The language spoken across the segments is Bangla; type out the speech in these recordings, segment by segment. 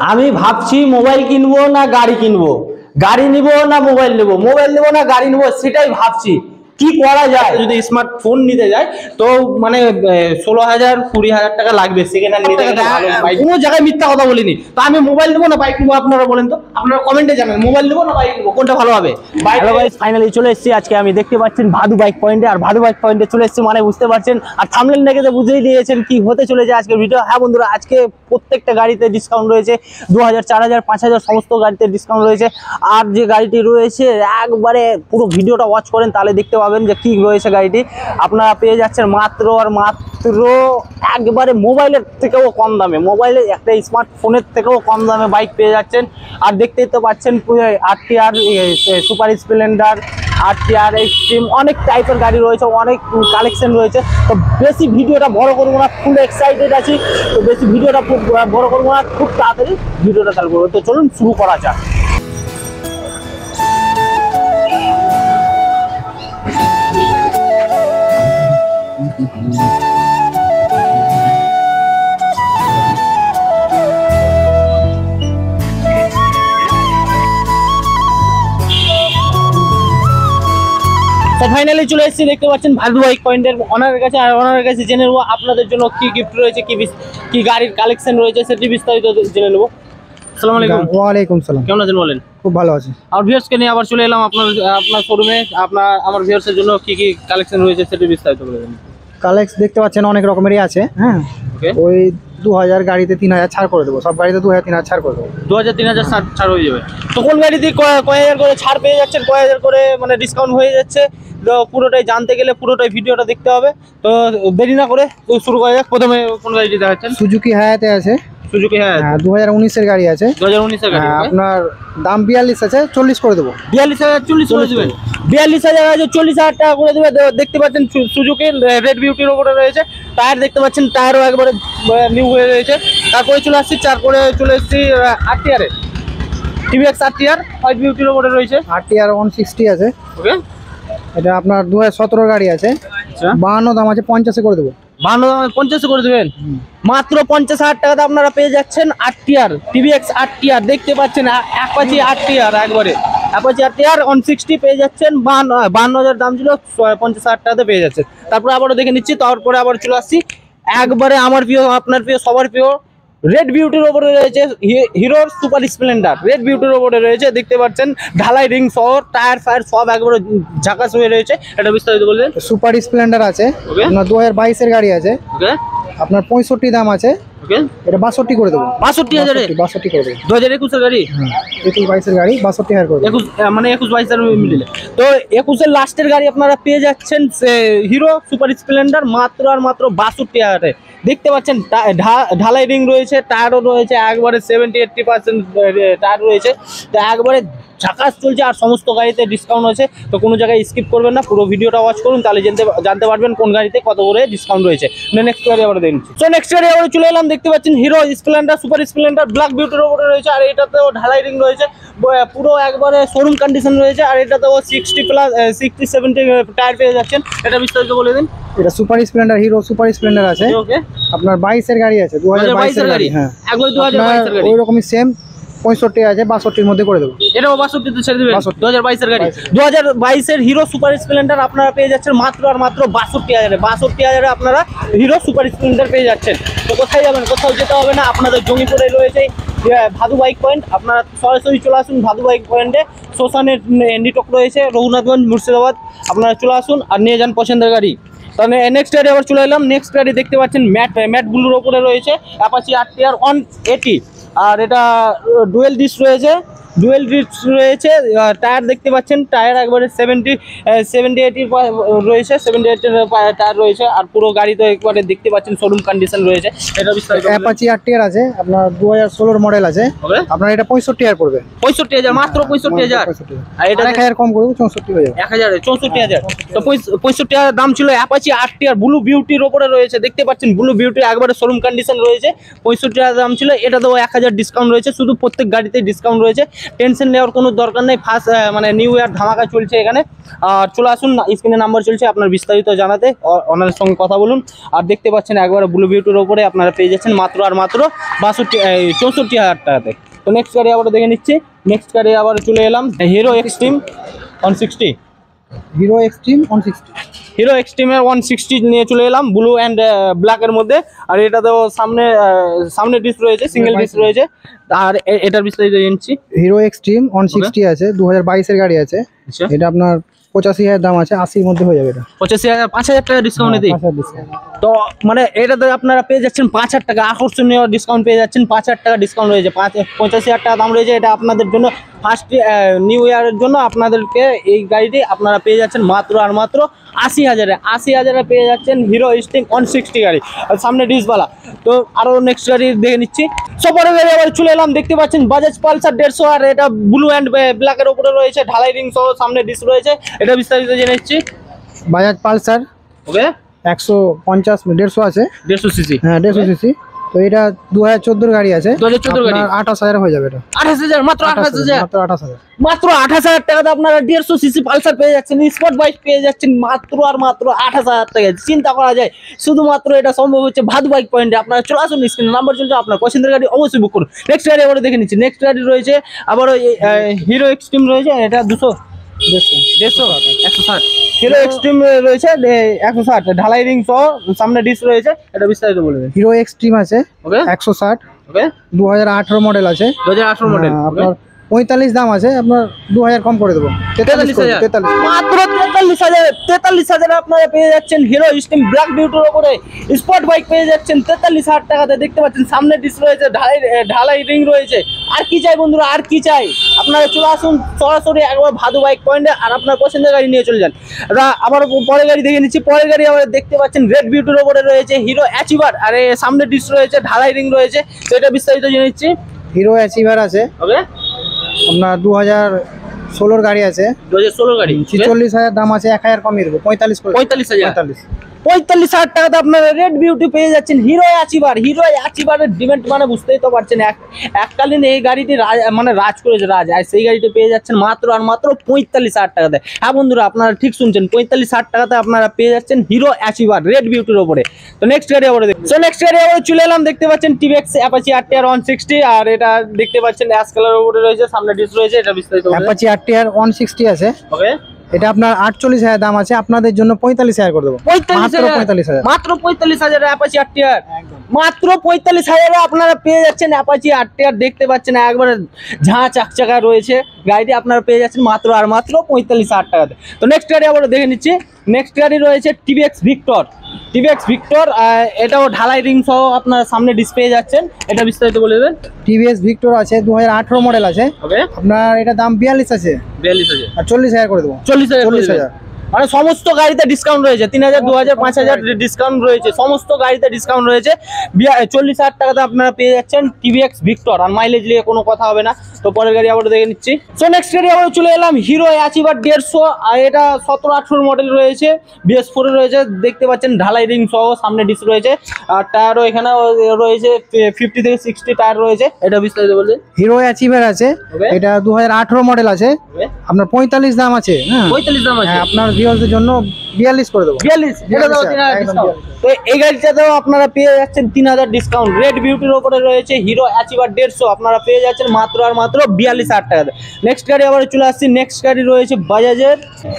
আমি ভাবছি মোবাইল কিনবো না গাড়ি কিনবো, গাড়ি নিবো না মোবাইল নেবো, মোবাইল নেবো না গাড়ি নেবো, সেটাই ভাবছি কি করা যায়। যদি স্মার্টফোন নিতে যায় তো মানে 16,000 20,000 টাকা লাগবে সেকেন্ড হ্যান্ড নিতে গেলে। কোনো জায়গায় মিথ্যা কথা বলিনি। তো আমি মোবাইল নেবো না বাইক নেবো, আপনারা বলেন তো, আপনারা কমেন্টে জানান মোবাইল নেবো না বাইক নেবো, কোনটা ভালো হবে। হ্যালো গাইস, ফাইনালি চলে এসেছি আজকে। আমি দেখতে পাচ্ছেন ভাদু বাইক পয়েন্টে, আর ভাদু বাইক পয়েন্টে চলে এসেছি মানে বুঝতে পারছেন, আর থাম্বনেল দেখে তো বুঝেই নিয়েছেন কি হতে চলেছে আজকের ভিডিও। হ্যাঁ বন্ধুরা, আজকে প্রত্যেকটা গাড়িতে ডিসকাউন্ট রয়েছে, 2,000 4,000 5,000 সমস্ত গাড়িতে ডিসকাউন্ট রয়েছে। আর যে গাড়িটি রয়েছে একবারে পুরো ভিডিওটা ওয়াচ করেন তাহলে দেখতে পাবেন যে কি রয়েছে গাড়িটি। আপনারা পেয়ে যাচ্ছেন মাত্র আর মাত্র একবারে মোবাইলের থেকেও কম দামে, মোবাইলের একটা স্মার্টফোনের থেকেও কম দামে বাইক পেয়ে যাচ্ছেন। আর দেখতেই তো পাচ্ছেন RTR, Super Splendor, RTR Xtreme, অনেক টাইপের গাড়ি রয়েছে, অনেক কালেকশন রয়েছে। তো বেশি ভিডিওটা বড় করবো না, ফুল এক্সাইটেড আছি, তো বেশি ভিডিওটা খুব বড় করবো না, খুব তাড়াতাড়ি ভিডিওটা চালু করবো। তো চলুন শুরু করা যাক। তো ফাইনালি চলে এসেছি, দেখতে পাচ্ছেন ভাদু বাইক পয়েন্টের ওনারের কাছে। আর ওনারের কাছে জেনে নেবো আপনাদের জন্য কি গিফট রয়েছে, কি গাড়ির কালেকশন রয়েছে, সেটি বিস্তারিত জেনে নেবো। আসসালামু আলাইকুম। ওয়ালাইকুম সালাম। কেমন আছেন বলেন? খুব ভালো আছি। আর ভিউয়ার্সকে নিয়ে আবার চলে এলাম আপনার শোরুমে। আমার ভিউয়ার্সের জন্য কি কালেকশন রয়েছে সেটি বিস্তারিত বলে দেন। কালেক্স দেখতে পাচ্ছেন অনেক রকমেরই আছে। হ্যাঁ, ওই 2,000 গাড়িতে 3,000 ছাড় করে দেবো, সব গাড়িতে 2,000 3,000 ছাড় করে দেবো। 2,000 3,000 ছাড় হয়ে যাবে। তো কোন গাড়িতে কয় হাজার করে ছাড় পেয়ে যাচ্ছেন, কয় হাজার করে মানে ডিসকাউন্ট হয়ে যাচ্ছে, তো পুরোটাই জানতে গেলে পুরোটাই ভিডিওটা দেখতে হবে। তো দেরি না করে শুরু করা যাক। প্রথমে কোন গাড়িটি দেখাচ্ছেন? সুজুকি হায়াতে আছে। সুজুকি হায়াত 2019 এর গাড়ি আছে। 2019 এর গাড়ি। আপনার দাম 42 আছে, 40 করে দেবো। 42,000 40 করে দেবেন। 42,000 আছে, 40,000 টাকা করে দেবে। দেখতে পাচ্ছেন সুজুকির রেড বিউটির ওপরে রয়েছে। টায়ার দেখতে পাচ্ছেন, টায়ারও একবারে নিউ হয়ে রয়েছে। তারপরে চলে আসছি তারপরে চলে এসেছি RTR এ, TVX RTR হোয়াইট বিউটির ওপরে রয়েছে। RTR 160 আছে। ওকে, এটা আপনার 2017 গাড়ি আছে। আচ্ছা, 52 দাম আছে, 50 করে দেবো। 52 দামে 50 করে দেবেন। মাত্র 50,000 টাকাতে আপনারা পেয়ে যাচ্ছেন RTR, TVX RTR। দেখতে পাচ্ছেন অ্যাপাচি RTR, একবারে অ্যাপাচি RTR 160 পেয়ে যাচ্ছেন। 52,000 দাম ছিল, 50,000 টাকাতে পেয়ে যাচ্ছেন। তারপরে আবারও দেখে নিচ্ছি, তারপরে আবার চলে আসছি একবারে আমার প্রিয়, আপনার প্রিয়, সবার প্রিয় রেড বিউটির ওপরে রয়েছে। হিরোর সুপার স্প্লেন্ডার রেড বিউটির ওপরে রয়েছে। দেখতে পাচ্ছেন ঢালাই রিং সহ টায়ার ফায়ার সব একবারে ঝাঁকাস হয়ে রয়েছে। এটা বিস্তারিত বলবেন। সুপার স্প্লেন্ডার আছে, আপনার 2022 এর গাড়ি আছে। ওকে, আপনার 65 দাম আছে। ওকে, এটা 62 করে দেবো। 62,000 62 করে দেবো। 2021 এর গাড়ি। 21-22 এর গাড়ি 62,000 করে দেবো। 21 মানে 21-22 মিলিয়ে। তো 21 এর লাস্টের গাড়ি আপনারা পেয়ে যাচ্ছেন হিরো সুপার স্প্লেন্ডার মাত্র আর মাত্র 62,000 দেখতে পাচ্ছেন। ঢালাই রিং রয়েছে, টায়ারও রয়েছে, একবারে 70-80% টায়ার রয়েছে। তো একবারে ঝাঁকাস চলছে, আর সমস্ত গাড়িতে ডিসকাউন্ট আছে। তো কোনো জায়গায় স্কিপ করবেন না, পুরো ভিডিওটা ওয়াচ করুন, তাহলে জানতে পারবেন কোন গাড়িতে কত করে ডিসকাউন্ট রয়েছে। নেক্সট গাড়ি আমরা দেখুন। তো নেক্সট গাড়ি আমরা চলে এলাম, দেখতে পাচ্ছেন Hero Splendor Super Splendor black বিউটির ওপরে রয়েছে। আর এটাতেও ঢালাই রিং রয়েছে, পুরো একবারে শোরুম কন্ডিশন রয়েছে। আর এটাতেও 60-70 টায়ার পেয়ে যাচ্ছেন। এটা বিস্তারিত বলে দিন। এটা super Splendor, hero super Splendor আছে। ওকে, আপনার 22 এর গাড়ি আছে, 2022 এর গাড়ি। হ্যাঁ, একবার 2022 এর গাড়ি। ওই রকমই সেম 65 আছে, 62 এর মধ্যে করে দেবো। এটাও 62 তে ছেড়ে দেবেন। 2022 এর গাড়ি। 2022 এর হিরো সুপার স্প্লেন্ডার আপনারা পেয়ে যাচ্ছেন মাত্র আর মাত্র 62,000 এ। 62,000 এ আপনারা হিরো সুপার স্প্লেন্ডার পেয়ে যাচ্ছেন। তো কোথায় যাবেন? কোথাও যেতে হবে না, আপনাদের জঙ্গিপুরে রয়েছে ভাদু বাইক পয়েন্ট। আপনারা সরাসরি চলে আসুন ভাদু বাইক পয়েন্টে। শ্মশানের নিটক রয়েছে, রঘুনাথগঞ্জ, মুর্শিদাবাদ। আপনারা চলে আসুন আর নিয়ে যান পছন্দের গাড়ি। তাহলে নেক্সট গাড়ি আবার চলে এলাম। নেক্সট গাড়ি দেখতে পাচ্ছেন ম্যাট ব্লুর ওপরে রয়েছে, অ্যাপাচি RTR 180। আর এটা ডুয়েল ডিস্ক রয়েছে, টায়ার দেখতে পাচ্ছেন, টায়ার একবারে 70-80 রয়েছে, 70-80 টায়ার রয়েছে। আর পুরো গাড়ি তো একবারে দেখতে পাচ্ছেন শোরুম কন্ডিশন রয়েছে। এটা বিস্তারিত অ্যাপাচি RTR আছে, আপনার 2016 মডেল আছে। আপনার এটা 65,000 পড়বে। 65,000, মাত্র 65,000। আর এটা 1,000 কম করবো, 64 হয়ে যাবে। 64,000। তো 65,000 দাম ছিল। অ্যাপাচি RTR ব্লু বিউটির ওপরে রয়েছে, দেখতে পাচ্ছেন ব্লু বিউটি একবারে শোরুম কন্ডিশন রয়েছে। 65,000 দাম ছিল। এটা তো 1,000 ডিসকাউন্ট রয়েছে, শুধু প্রত্যেক গাড়িতে ডিসকাউন্ট রয়েছে। টেনশন নেওয়ার কোনো দরকার নেই। ফার্স্ট মানে নিউ ইয়ার ধামাকা চলছে এখানে। আর চলে আসুন, স্ক্রিনে নাম্বার চলছে, আপনার বিস্তারিত জানাতে ওনাদের সঙ্গে কথা বলুন। আর দেখতে পাচ্ছেন একবারে ব্লু বিউটির ওপরে আপনারা পেয়ে যাচ্ছেন মাত্র আর মাত্র 64,000 টাকাতে। তো নেক্সট গাড়ি আবার দেখে নিচ্ছি। নেক্সট গাড়ি আবার চলে এলাম Hero Xtreme 160। Hero Xtreme 160। Hero এক্সট্রিমের 160 নিয়ে চলে এলাম ব্লু অ্যান্ড ব্ল্যাকের মধ্যে। আর এটাতেও সামনে ডিস্ক রয়েছে, সিঙ্গেল ডিস্ক রয়েছে। আর এটার বিস্তারিত জানছি। হিরো এক্সট্রিম 160 আছে, 2022 এর গাড়ি আছে। এটা আপনার 85,000 দাম আছে, 80 মধ্যে হয়ে যাবে। এটা 85,000, 5,000 টাকা ডিসকাউন্টে দিই। 5,000 ডিসকাউন্ট। তো মানে এটাতে আপনারা পেয়ে যাচ্ছেন 5,000 টাকা আকর্ষণীয় ডিসকাউন্ট পেয়ে যাচ্ছেন। 5,000 টাকা ডিসকাউন্ট রয়েছে, 85,000 টাকা দাম রয়েছে। এটা আপনাদের জন্য ফার্স্ট নিউ ইয়ারের জন্য আপনাদেরকে এই গাড়িটি আপনারা পেয়ে যাচ্ছেন মাত্র আর মাত্র 80,000-এ। 80,000-এ পেয়ে যাচ্ছেন হিরো এক্সট্রিম 160 গাড়ি, আর সামনে ডিসওয়ালা। তো আরও নেক্সট গাড়ি দেখে নিচ্ছি। সপরের গাড়ি আবার চলে এলাম, দেখতে পাচ্ছেন বাজাজ পালসার 150। আর এটা ব্লু অ্যান্ড ব্ল্যাকের উপরে রয়েছে, ঢালাই রিং সহ সামনে ডিস্ক রয়েছে। এটা বিস্তারিত জেনে নিচ্ছি। বাজাজ পালসার ওকে, 150 150 আছে, 150 সিসি। হ্যাঁ 150 সিসি। তো এটা 2014 গাড়ি আছে, 2014 গাড়ি। 28,000 হয়ে যাবে। এটা 28,000, মাত্র 28,000। মাত্র 28,000। মাত্র 28,000 টাকাতে আপনারা 150 সিসি পালসার পেয়ে যাচ্ছেন, স্পোর্ট বাইক পেয়ে যাচ্ছেন মাত্র আর মাত্র 28,000 টাকায়। চিন্তা করা যায়, শুধুমাত্র এটা সম্ভব হচ্ছে ভাদু বাইক পয়েন্টে। আপনারা চলে আসুন, স্ক্রিনে নাম্বার চলছে, আপনার পছন্দের গাড়ি অবশ্যই বুক করুন। নেক্সট গাড়ি আবার দেখে নিচ্ছি। নেক্সট গাড়ি রয়েছে আবার হিরো এক্সট্রিম রয়েছে, এটা 160 হিরো এক্সট্রিম রয়েছে 160 ঢালাই রিং সহ সামনে ডিস্ক রয়েছে। এটা বিস্তারিত বলবেন। হিরো এক্সট্রিম আছে, ওকে, 160, ওকে, 2018 মডেল আছে। 2018 মডেল, আপনার 45 দাম আছে, আপনার 2,000 কম করে দেবো। 43,000 মাত্র 43,000 আপনারা পেয়ে যাচ্ছেন হিরো এক্সট্রিম ব্ল্যাক বিউটির উপরে স্পোর্ট বাইক পেয়ে যাচ্ছেন 43,000 টাকাতে। দেখতে পাচ্ছেন সামনে ডিস্ক রয়েছে, ঢালাই রিং রয়েছে। আর কি চাই বন্ধুরা, আর কি চাই? আপনারা চলে আসুন সরাসরি একবার ভাদু বাইক পয়েন্টে, আর আপনার পছন্দের গাড়ি নিয়ে চলে যান। আবার পরের গাড়ি দেখে নিচ্ছি। পরের গাড়ি আবার দেখতে পাচ্ছেন রেড বিউটির উপরে রয়েছে হিরো অ্যাচিভার। আর সামনে ডিস্ক রয়েছে, ঢালাই রিং রয়েছে। তো এটা বিস্তারিত জেনে নিচ্ছি। হিরো অ্যাচিভার আছে, ওকে, আপনার 2016 গাড়ি আছে, 2016 গাড়ি, 46,000 দাম আছে, 1,000 কমিয়ে দেবো, 45,000। 45,000 টাকাতে আপনারা রেড বিউটি পেয়ে যাচ্ছেন হিরো অ্যাচিভার। হিরো অ্যাচিভারের ডিমান্ড মানে বুঝতেই তো পারছেন, এককালীন এই গাড়িটি মানে রাজ করেছে, আর সেই গাড়িতে পেয়ে যাচ্ছেন মাত্র আর মাত্র 45,000 টাকাতে। হ্যাঁ বন্ধুরা, আপনারা ঠিক শুনছেন, 45,000 টাকাতে আপনারা পেয়ে যাচ্ছেন হিরো অ্যাচিভার রেড বিউটির ওপরে। তো নেক্সট গাড়ি আবার দেখুন। নেক্সট গাড়ি আবার চলে এলাম, দেখতে পাচ্ছেন টিভিএক্স অ্যাপাচি RTR 160। আর এটা দেখতে পাচ্ছেন অ্যাশ কালারের উপরে রয়েছে, সামনে ডিস্ক রয়েছে। এটা বিস্তারিত অ্যাপাচি RTR 160 আছে, ওকে, এটা আপনার 48,000 দাম আছে, আপনাদের জন্য 45,000 করে দেবো। 45,000, মাত্র 45,000 অ্যাপাচি RTR, মাত্র 45,000 আপনারা পেয়ে যাচ্ছেন অ্যাপাচি RTR। দেখতে পাচ্ছেন একবারে ঝাঁ চাকচাকা রয়েছে গাড়িটি, আপনারা পেয়ে যাচ্ছেন মাত্র আর মাত্র 45,000 টাকাতে। তো নেক্সট গাড়ি আবার দেখে নিচ্ছি। নেক্সট গাড়ি রয়েছে টিভিএক্স ভিক্টর। এটাও ঢালাই রিং সহ আপনার সামনে ডিসপ্লে যাচ্ছেন। এটা বিস্তারিত বলে দেবেন। টিভিএস ভিক্টর আছে, 2018 মডেল আছে, ওকে, আপনার এটা দাম 42 আছে, 42,000, আর 40,000 করে দেবো। 40,000 মানে সমস্ত গাড়িতে ডিসকাউন্ট রয়েছে, 3,000, 2,000, 5,000 ডিসকাউন্ট রয়েছে, সমস্ত গাড়িতে ডিসকাউন্ট রয়েছে। 40,000 টাকাতে আপনারা পেয়ে যাচ্ছেন টিভিএক্স ভিক্টর, আর মাইলেজ নিয়ে কোনো কথা হবে না। তো পরের গাড়ি আবার দেখে নিচ্ছি। সো নেক্সট গাড়ি আবার চলে এলাম হিরো অ্যাচিভার 150। আর এটা 17-18 মডেল রয়েছে, BS4 রয়েছে। দেখতে পাচ্ছেন ঢালাই রিং সহ সামনে ডিস্ক রয়েছে, আর টায়ারও এখানে রয়েছে 50 থেকে 60 টায়ার রয়েছে। এটা বিস্তারিত বলতে। হিরো অ্যাচিভার আছে, এটা 2018 মডেল আছে, আপনার 45 দাম আছে। 45 দাম আছে, আপনার ভিউয়ারদের জন্য 42 করে দেবো। 42, এটা দাও 3,000 ডিসকাউন্ট। তো এই গাড়িটাতেও আপনারা পেয়ে যাচ্ছেন 3,000 ডিসকাউন্ট। রেড বিউটির উপরে রয়েছে হিরো অ্যাচিভার 150, আপনারা পেয়ে যাচ্ছেন মাত্র আর মাত্র 42,000 টাকাতে। নেক্সট গাড়ি আবার চলে আসছি। নেক্সট গাড়ি রয়েছে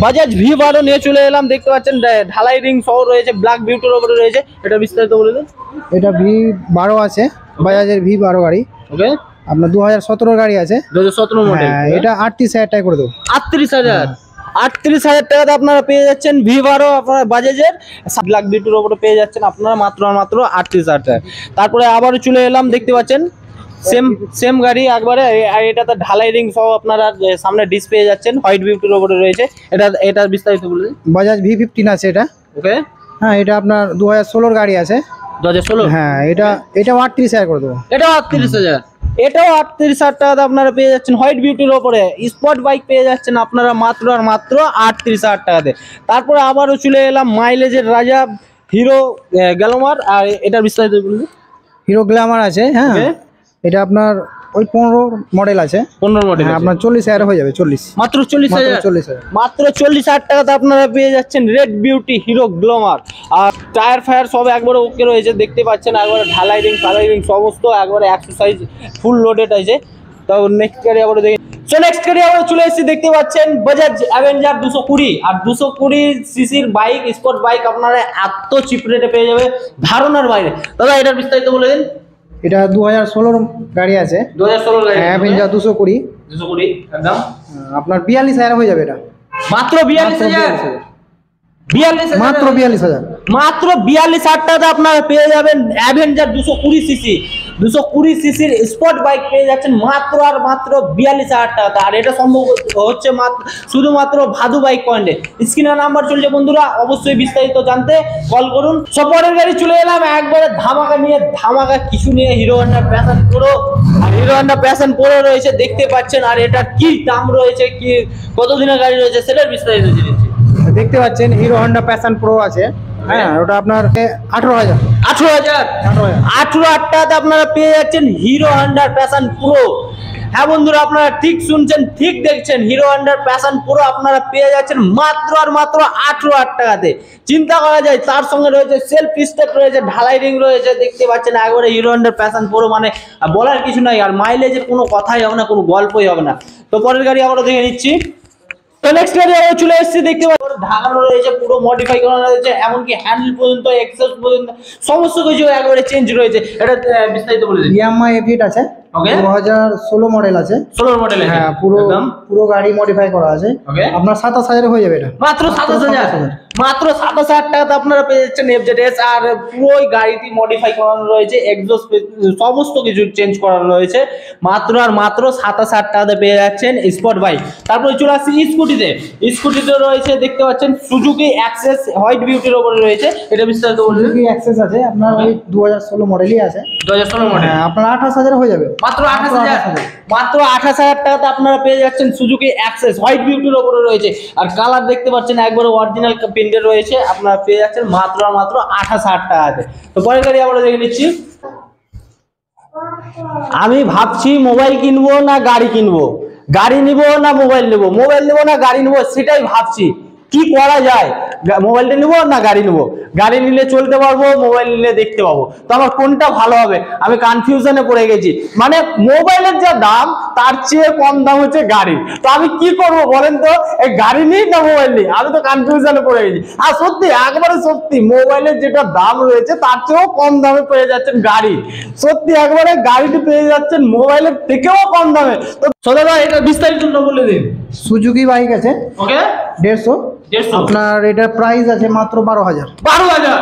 বাজাজ V12 নিয়ে চলে এলাম। দেখতে পাচ্ছেন ঢালাই রিং সহ রয়েছে, ব্ল্যাক বিউটির উপরে রয়েছে। এটা বিস্তারিত বলে দেন। এটা V12 আছে, বাজাজের V12 গাড়ি, ওকে, আপনার 2017 গাড়ি আছে, 2017 মডেল। এটা 38,000 টাকা করে দেবো। 38,000 টাকাতে আপনারা পেয়ে যাচ্ছেন V12 আপনারা বাজাজের ব্ল্যাক বিউটির উপরে পেয়ে যাচ্ছেন আপনারা মাত্র 38,000 টাকা। তারপরে আবারও চলে এলাম, দেখতে পাচ্ছেন সেম গাড়ি একবারে। এটাতে ঢালাই রিং সহ আপনারা সামনে ডিস পেয়ে যাচ্ছেন, হোয়াইট বিউটির উপরে রয়েছে। এটা বিস্তারিত বলে দিন। বাজাজ V15 আছে এটা, ওকে, হ্যাঁ, এটা আপনার 2016 গাড়ি আছে, 2016, হ্যাঁ, এটা 38,000 করে দেবো। এটাও 38,000 টাকাতে আপনারা পেয়ে যাচ্ছেন হোয়াইট বিউটির ওপরে স্পট বাইক পেয়ে যাচ্ছেন আপনারা মাত্র আর মাত্র 38,000 টাকাতে। তারপরে আবারও চলে এলাম মাইলেজের রাজা হিরো গ্ল্যামার। আর এটার বিস্তারিত বলুন। হিরো গ্ল্যামার আছে, হ্যাঁ, এটা আপনার ওই 15 মডেল আছে। 15 মডেল আপনার 40,000 হয়ে যাবে। 40 মাত্র 40,000। 40,000 মাত্র 40,000 টাকাতে আপনারা পেয়ে যাচ্ছেন রেড বিউটি হিরো গ্লোমার। আর টায়ার ফায়ার সব একবারে ওকে রয়েছে, দেখতে পাচ্ছেন একবারে ঢালাই রিং কালাই রিং সমস্ত একবারে এক্সারসাইজ ফুল লোডেড আছে। তো নেক্সট গাড়ি আবার দেখি। সো নেক্সট গাড়ি আবার চলে এসেছি, দেখতে পাচ্ছেন বাজাজ অ্যাভেঞ্জার 220। আর 220 সিসির বাইক, স্পোর্ট বাইক আপনারা এত চিপ রেটে পেয়ে যাবে ধারণার বাইরে। দাদা এটার বিস্তারিত বলে দিন। এটা 2016 গাড়ি আছে। 2016 গাড়ি অ্যাভেঞ্জার 220 একদম আপনার 42,000 হয়ে যাবে। এটা মাত্র 42,000। 42,000 মাত্র 42,000 মাত্র 42,000 টাকাতে আপনারা পেয়ে যাবেন অ্যাভেঞ্জার 220 সিসি। 220 সিসির স্পোর্ট বাইক পেয়ে যাচ্ছেন মাত্র আর মাত্র 42,000 টাকাতে। আর এটা সম্ভব হচ্ছে শুধুমাত্র ভাদু বাইক পয়েন্টে। স্ক্রিনে নাম্বার চলছে বন্ধুরা, অবশ্যই বিস্তারিত জানতে কল করুন। সপরের গাড়ি চলে এলাম একবারে ধামাকা নিয়ে, ধামাকা কিছু নিয়ে। Hero Honda Passion Pro. আর হিরো হন্ডা প্যাশন প্রো রয়েছে, দেখতে পাচ্ছেন। আর এটা কি দাম রয়েছে, কি কতদিনের গাড়ি রয়েছে সেটার বিস্তারিত জেনেছি। দেখতে পাচ্ছেন হিরো হন্ডা প্যাশন প্রো আছে। হ্যাঁ, ওটা আপনার 18,000। 18,000 টাকাতে আপনারা পেয়ে যাচ্ছেন হিরো হন্ডা প্যাশন প্রো। হ্যাঁ বন্ধুরা, আপনারা ঠিক শুনছেন, ঠিক দেখছেন, হিরো হন্ডা প্যাশন প্রো আপনারা পেয়ে যাচ্ছেন মাত্র আর মাত্র 18,000 টাকাতে। চিন্তা করা যায়, তার সঙ্গে রয়েছে সেলফ স্টেপ রয়েছে, ঢালাই রিং রয়েছে, দেখতে পাচ্ছেন একবারে হিরো হন্ডা প্যাশন প্রো মানে বলার কিছু নাই। আর মাইলেজের কোনো কথাই হবে না, কোনো গল্পই হবে না। তো পরের গাড়ি আমরা দেখে নিচ্ছি। তো নেক্সট গাড়ি আমরা চলে এসেছি, দেখতে পাচ্ছেন ঢাকানো রয়েছে, পুরো মডিফাই করা রয়েছে, এমনকি হ্যান্ডেল পর্যন্ত, এক্সস্ট পর্যন্ত সমস্ত কিছু একবারে চেঞ্জ রয়েছে। এটা বিস্তারিত বলে দিন। ইয়ামাহা এফিট আছে। ওকে, 2016 মডেল আছে। 16 মডেল। হ্যাঁ, পুরো গাড়ি মডিফাই করা আছে। আপনার 27,000 হয়ে যাবে। এটা মাত্র 27,000। মাত্র 27,000 টাকাতে আপনারা পেয়ে যাচ্ছেন এফজেডএস। আর পুরো গাড়িটি মডিফাই করানো রয়েছে, এক্সস্ট সমস্ত কিছু চেঞ্জ করানো রয়েছে। মাত্র আর মাত্র 27,000 টাকাতে পেয়ে যাচ্ছেন স্পোর্ট বাইক। তারপরে চলে আসছি স্কুটিতে। স্কুটিতে রয়েছে, দেখতে পাচ্ছেন সুজুকি অ্যাক্সেস হোয়াইট বিউটির উপরে রয়েছে। এটা বিস্তারিত বলুন। সুজুকি অ্যাক্সেস আছে আপনার, ওই 2016 মডেলই আছে। 2016 মডেল। আপনার 28,000 হয়ে যাবে। মাত্র 28,000। মাত্র 28,000 টাকাতে আপনারা পেয়ে যাচ্ছেন সুজুকি অ্যাক্সেস হোয়াইট বিউটির উপরে রয়েছে। আর কালার দেখতে পাচ্ছেন একবারে অরিজিনাল প্রিন্টের রয়েছে। আপনারা পেয়ে যাচ্ছেন মাত্র আর মাত্র 28,000 টাকাতে। তো পরের গাড়ি আমরা দেখে নিচ্ছি। আমি ভাবছি মোবাইল কিনবো না গাড়ি কিনবো, গাড়ি নিব না মোবাইল নেবো, মোবাইল নেবো না গাড়ি নেবো, সেটাই ভাবছি কি করা যায়। মোবাইলটা নেবো না গাড়ি নেবো, গাড়ি নিলে চলতে পারবো, মোবাইল নিলে দেখতে পাবো, তো আমার কোনটা ভালো হবে আমি কনফিউশনে পড়ে গেছি। মানে মোবাইলের যা দাম তার চেয়ে কম দাম হচ্ছে গাড়ি, তো আমি কি করব বলেন তো, এই গাড়ি নিই না মোবাইল নিই, আমি তো কনফিউশনে পড়ে গেছি। আর সত্যি একবারে সত্যি মোবাইলের যেটা দাম রয়েছে তার চেয়েও কম দামে পেয়ে যাচ্ছেন গাড়ি। সত্যি একবারে গাড়িটি পেয়ে যাচ্ছেন মোবাইলের থেকেও কম দামে। তো দাদা এটা বিস্তারিত বলে দিন। সুজুকি বাইক আছে। ওকে, 150। আপনার এটার প্রাইস আছে মাত্র 12,000। 12,000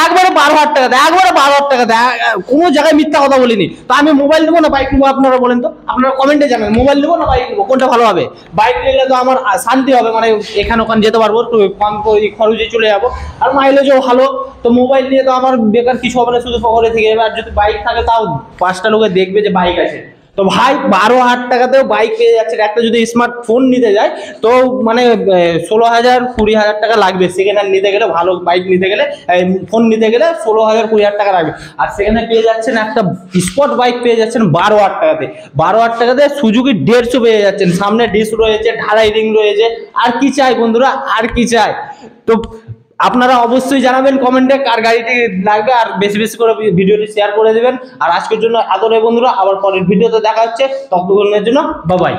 একবারে 12,000 টাকা দেয়, একবারে 12,000 টাকা দেয়। কোনো জায়গায় মিথ্যা কথা বলিনি। তো আমি মোবাইল নেবো না বাইক নেবো, আপনারা বলেন তো, আপনারা কমেন্টে জানান মোবাইল নেবো না বাইক নেবো, কোনটা ভালো হবে। বাইক নিলে তো আমার শান্তি হবে, মানে এখানে ওখানে যেতে পারবো, একটু কম খরচে চলে যাবো, আর মাইলেজও ভালো। তো মোবাইল নিয়ে তো আমার বেকার কিছু হবে না, শুধু শহরে থেকে যাবে। আর যদি বাইক থাকে তাও 5টা লোকে দেখবে যে বাইক আছে। তো ভাই 12,000 টাকাতেও বাইক পেয়ে যাচ্ছেন। একটা যদি স্মার্টফোন নিতে যায় তো মানে 16,000 20,000 টাকা লাগবে সেকেন্ড হ্যান্ড নিতে গেলে, ভালো বাইক নিতে গেলে, ফোন নিতে গেলে 16,000 20,000 টাকা লাগবে। আর সেখানে পেয়ে যাচ্ছেন একটা স্পোর্ট বাইক পেয়ে যাচ্ছেন 12,000 টাকাতে। 12,000 টাকাতে সুজুকি 150 পেয়ে যাচ্ছেন, সামনে ডিস্ক রয়েছে, ঢালাই রিং রয়েছে। আর কি চাই বন্ধুরা, আর কি চাই। তো আপনারা অবশ্যই জানাবেন কমেন্টে কার গাড়িটি লাগবে, আর বেশি বেশি করে ভিডিওটি শেয়ার করে দিবেন। আর আজকের জন্য আদরে বন্ধুরা, আবার পরের ভিডিওতে দেখা হচ্ছে, ততক্ষণের জন্য বাই বাই।